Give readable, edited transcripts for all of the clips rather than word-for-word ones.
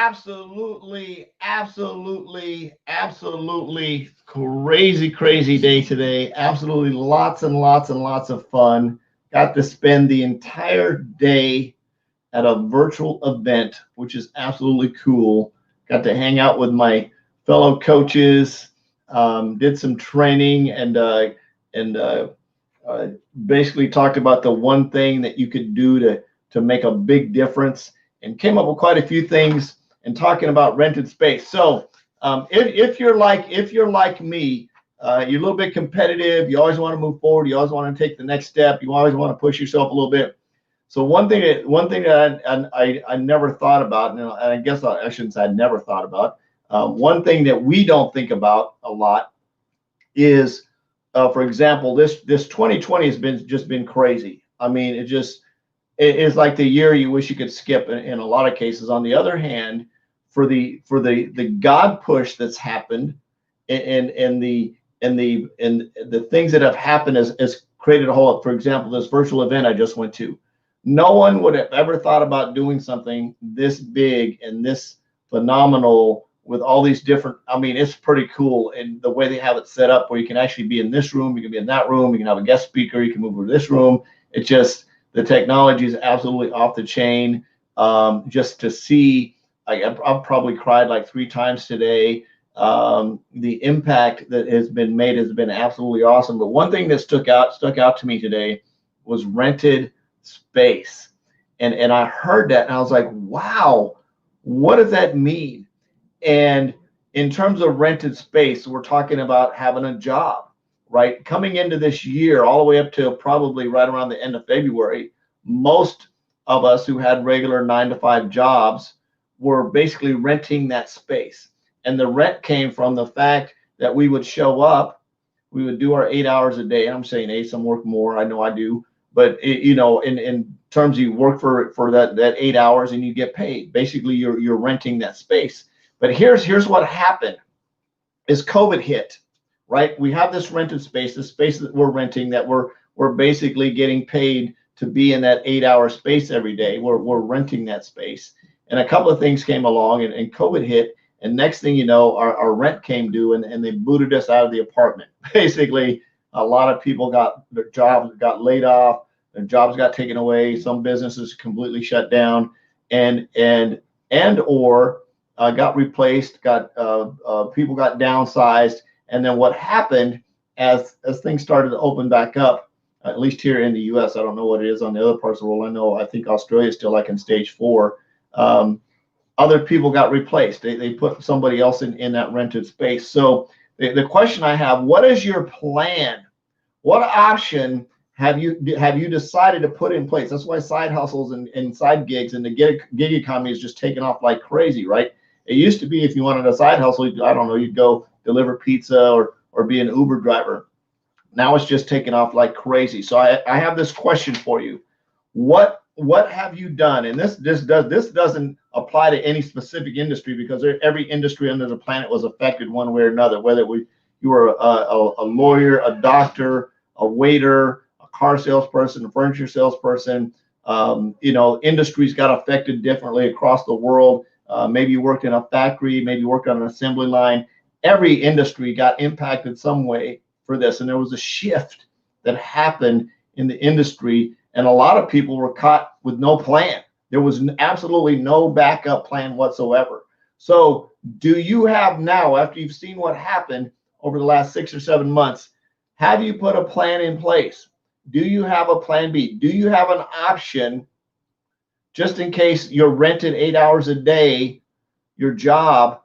absolutely crazy day today. Absolutely lots and lots of fun. Got to spend the entire day at a virtual event, which is absolutely cool. Got to hang out with my fellow coaches, did some training, and basically talked about the one thing that you could do to make a big difference, and came up with quite a few things and talking about rented space. So if you're like me, you're a little bit competitive. You always want to move forward. You always want to take the next step. You always want to push yourself a little bit. So one thing that I never thought about, and I guess I shouldn't say I never thought about. One thing that we don't think about a lot is, for example, this 2020 has been crazy. I mean, it is like the year you wish you could skip in a lot of cases. On the other hand, for the God push that's happened, and the things that have happened has created a whole. For example, this virtual event I just went to. No one would have ever thought about doing something this big and this phenomenal with all these different. I mean, it's pretty cool, and the way they have it set up, where you can actually be in this room, you can be in that room, you can have a guest speaker, you can move over to this room. It's just, the technology is absolutely off the chain. Just to see, I've probably cried like 3 times today. The impact that has been made has been absolutely awesome. But one thing that stuck out to me today was rented space. And I heard that and I was like, wow, what does that mean? And in terms of rented space, we're talking about having a job, right? Coming into this year, all the way up to probably right around the end of February, most of us who had regular 9-to-5 jobs were basically renting that space. And the rent came from the fact that we would show up, we would do our 8 hours a day. And I'm saying 8, some work more, I know I do. But in terms of, you work for that 8 hours and you get paid. Basically, you're renting that space. But here's what happened: is COVID hit, right? We have this rented space, the space that we're renting, that we're basically getting paid to be in that 8-hour space every day. We're renting that space, and a couple of things came along, and COVID hit, and next thing you know, our rent came due, and they booted us out of the apartment. Basically, a lot of people their jobs got laid off, their jobs got taken away, some businesses completely shut down, or got replaced, people got downsized. And then what happened as things started to open back up, at least here in the U.S., I don't know what it is on the other parts of the world. I think Australia is still like in stage 4. Other people got replaced. They put somebody else in that rented space. So the question I have: what is your plan? What option have you decided to put in place? That's why side hustles and side gigs and the gig economy is just taking off like crazy, right? It used to be, if you wanted a side hustle, I don't know, you'd go deliver pizza or be an Uber driver. Now it's just taking off like crazy. So I have this question for you. What have you done? And this doesn't apply to any specific industry, because every industry under the planet was affected one way or another, whether you were a lawyer, a doctor, a waiter, a car salesperson, a furniture salesperson. Industries got affected differently across the world. Maybe you worked in a factory, maybe you worked on an assembly line. Every industry got impacted some way for this, and there was a shift that happened in the industry, and a lot of people were caught with no plan. There was absolutely no backup plan whatsoever. So do you have now, after you've seen what happened over the last 6 or 7 months, have you put a plan in place? Do you have a plan B? Do you have an option, just in case you're rented 8 hours a day, your job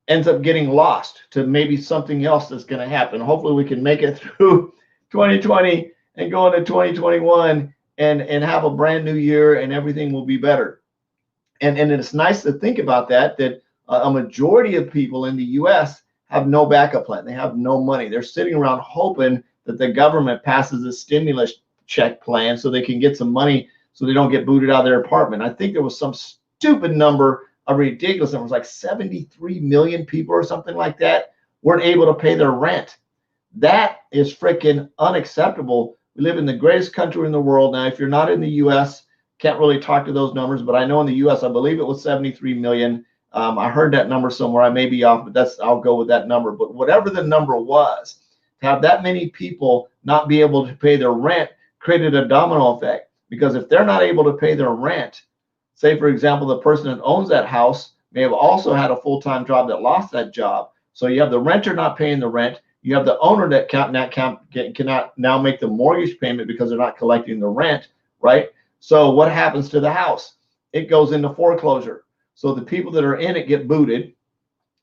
ends up getting lost to maybe something else that's going to happen? Hopefully we can make it through 2020 and go into 2021 and have a brand new year, and everything will be better. And it's nice to think about that a majority of people in the U.S. have no backup plan. They have no money. They're sitting around hoping that the government passes a stimulus check plan so they can get some money so they don't get booted out of their apartment. I think there was some stupid number, a ridiculous number. It was like 73 million people or something like that weren't able to pay their rent. That is freaking unacceptable. We live in the greatest country in the world. Now, if you're not in the U.S., can't really talk to those numbers, but I know in the U.S., I believe it was 73 million. I heard that number somewhere. I may be off, but I'll go with that number. But whatever the number was, to have that many people not be able to pay their rent created a domino effect. Because if they're not able to pay their rent, say for example, the person that owns that house may have also had a full-time job that lost that job. So you have the renter not paying the rent. You have the owner that cannot now make the mortgage payment because they're not collecting the rent, right? So what happens to the house? It goes into foreclosure. So the people that are in it get booted.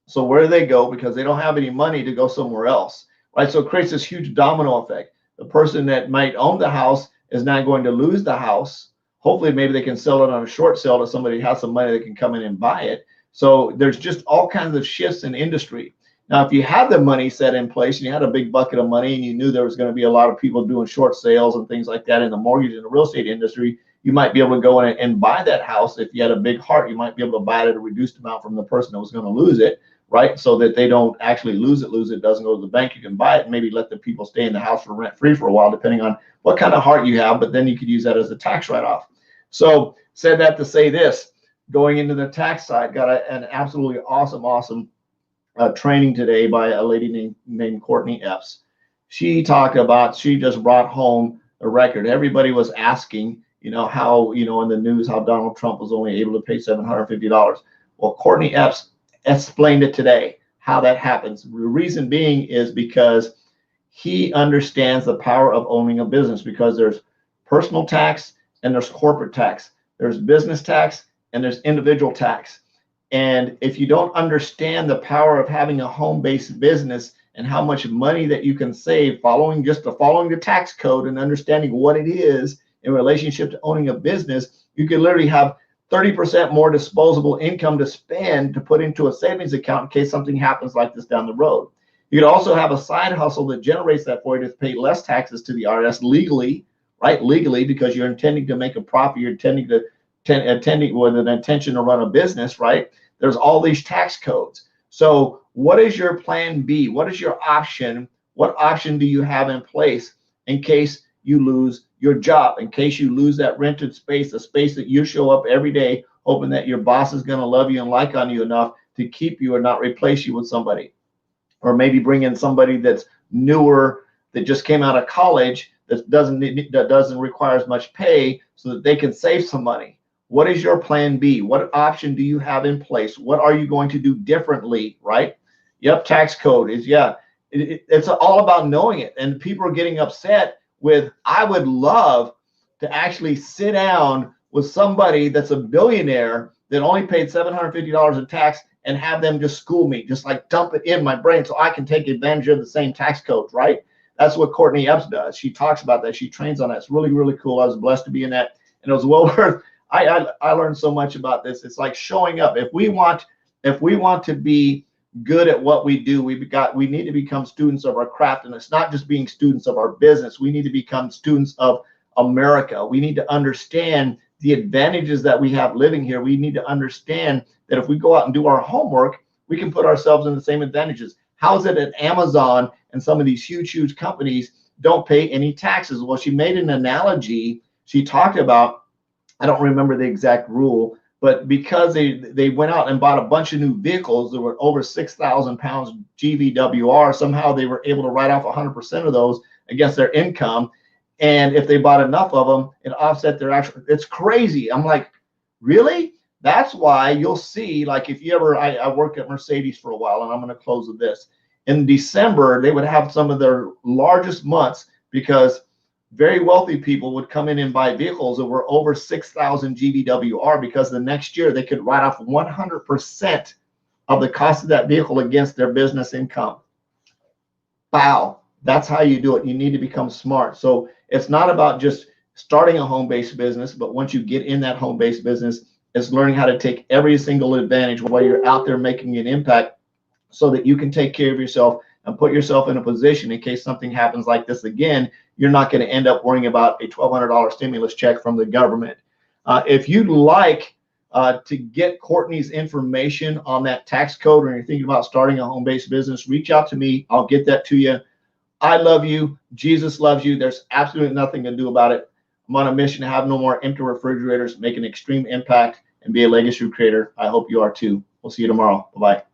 So where do they go? Because they don't have any money to go somewhere else, right? So it creates this huge domino effect. The person that might own the house is now going to lose the house. Hopefully, maybe they can sell it on a short sale to somebody who has some money that can come in and buy it. So there's just all kinds of shifts in industry. Now, if you had the money set in place and you had a big bucket of money and you knew there was going to be a lot of people doing short sales and things like that in the mortgage and the real estate industry, you might be able to go in and buy that house. If you had a big heart, you might be able to buy it at a reduced amount from the person that was going to lose it, right? So that they don't actually lose it, doesn't go to the bank. You can buy it and maybe let the people stay in the house for rent free for a while, depending on what kind of heart you have, but then you could use that as a tax write-off. So said that to say this, going into the tax side, got an absolutely awesome training today by a lady named Courtney Epps. She talked about, she just brought home a record. Everybody was asking, how, in the news, how Donald Trump was only able to pay $750. Well, Courtney Epps explained it today, how that happens. The reason being is because he understands the power of owning a business, because there's personal tax and there's corporate tax. There's business tax and there's individual tax. And if you don't understand the power of having a home-based business and how much money that you can save following the tax code and understanding what it is in relationship to owning a business, you could literally have 30% more disposable income to spend to put into a savings account in case something happens like this down the road. You could also have a side hustle that generates that for you to pay less taxes to the IRS legally, right? Legally, because you're intending to make a profit, you're attending with an intention to run a business, right? There's all these tax codes. So what is your plan B? What is your option? What option do you have in place in case you lose your job, in case you lose that rented space, a space that you show up every day hoping that your boss is going to love you and like on you enough to keep you and not replace you with somebody? Or maybe bring in somebody that's newer, that just came out of college, that doesn't require as much pay, so that they can save some money. What is your plan B? What option do you have in place? What are you going to do differently, right? Yep, tax code is, it's all about knowing it. And people are getting upset with, I would love to actually sit down with somebody that's a billionaire that only paid $750 in tax and have them just school me, just like dump it in my brain so I can take advantage of the same tax codes, right? That's what Courtney Epps does. She talks about that. She trains on that. It's really, really cool. I was blessed to be in that, and it was well worth. I learned so much about this. It's like showing up. If we want to be good at what we do, we need to become students of our craft, and it's not just being students of our business. We need to become students of America. We need to understand the advantages that we have living here. We need to understand that if we go out and do our homework, we can put ourselves in the same advantages. How is it that Amazon and some of these huge companies don't pay any taxes? Well, she made an analogy. She talked about, I don't remember the exact rule, but because they went out and bought a bunch of new vehicles that were over 6,000 pounds GVWR, somehow they were able to write off 100% of those against their income. And if they bought enough of them, it offset their actual. It's crazy. I'm like, really? That's why you'll see, like, if you ever, I worked at Mercedes for a while, and I'm going to close with this. In December, they would have some of their largest months because very wealthy people would come in and buy vehicles that were over 6,000 GVWR, because the next year they could write off 100% of the cost of that vehicle against their business income. Wow. That's how you do it. You need to become smart. So it's not about just starting a home-based business, but once you get in that home-based business, it's learning how to take every single advantage while you're out there making an impact, so that you can take care of yourself and put yourself in a position in case something happens like this again. You're not going to end up worrying about a $1,200 stimulus check from the government. If you'd like to get Courtney's information on that tax code, or you're thinking about starting a home-based business, reach out to me. I'll get that to you. I love you. Jesus loves you. There's absolutely nothing to do about it. I'm on a mission to have no more empty refrigerators, make an extreme impact, and be a legacy creator. I hope you are too. We'll see you tomorrow. Bye-bye.